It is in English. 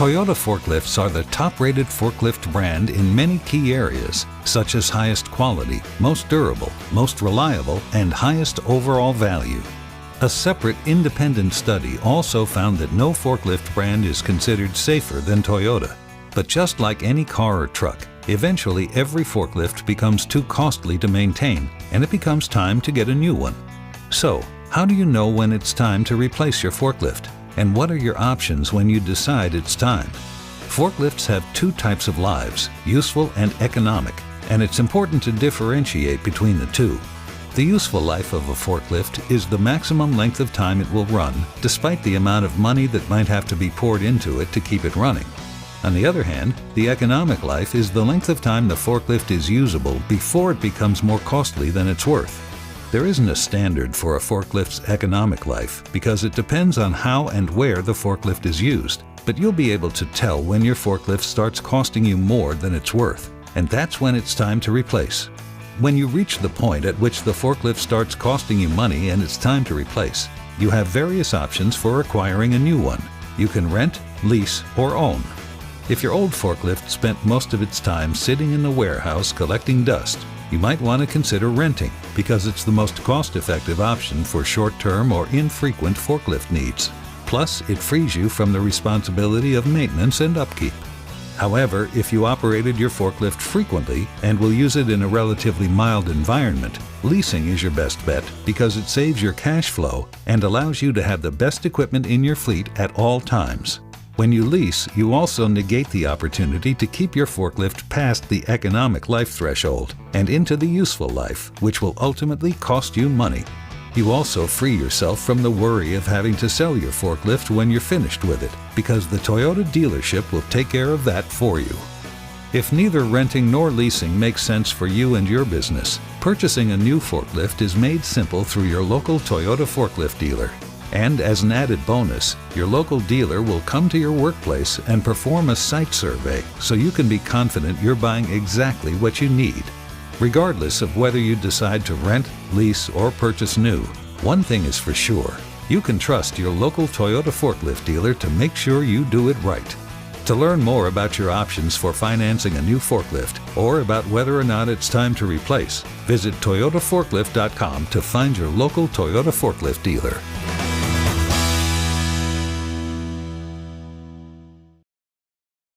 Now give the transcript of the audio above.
Toyota forklifts are the top-rated forklift brand in many key areas, such as highest quality, most durable, most reliable, and highest overall value. A separate independent study also found that no forklift brand is considered safer than Toyota. But just like any car or truck, eventually every forklift becomes too costly to maintain, and it becomes time to get a new one. So, how do you know when it's time to replace your forklift? And what are your options when you decide it's time? Forklifts have two types of lives, useful and economic, and it's important to differentiate between the two. The useful life of a forklift is the maximum length of time it will run, despite the amount of money that might have to be poured into it to keep it running. On the other hand, the economic life is the length of time the forklift is usable before it becomes more costly than it's worth. There isn't a standard for a forklift's economic life because it depends on how and where the forklift is used, but you'll be able to tell when your forklift starts costing you more than it's worth, and that's when it's time to replace. When you reach the point at which the forklift starts costing you money and it's time to replace, you have various options for acquiring a new one. You can rent, lease, or own. If your old forklift spent most of its time sitting in the warehouse collecting dust, you might want to consider renting because it's the most cost-effective option for short-term or infrequent forklift needs. Plus, it frees you from the responsibility of maintenance and upkeep. However, if you operated your forklift frequently and will use it in a relatively mild environment, leasing is your best bet because it saves your cash flow and allows you to have the best equipment in your fleet at all times. When you lease, you also negate the opportunity to keep your forklift past the economic life threshold and into the useful life, which will ultimately cost you money. You also free yourself from the worry of having to sell your forklift when you're finished with it, because the Toyota dealership will take care of that for you. If neither renting nor leasing makes sense for you and your business, purchasing a new forklift is made simple through your local Toyota forklift dealer. And as an added bonus, your local dealer will come to your workplace and perform a site survey so you can be confident you're buying exactly what you need. Regardless of whether you decide to rent, lease, or purchase new, one thing is for sure: you can trust your local Toyota forklift dealer to make sure you do it right. To learn more about your options for financing a new forklift or about whether or not it's time to replace, visit toyotaforklift.com to find your local Toyota forklift dealer.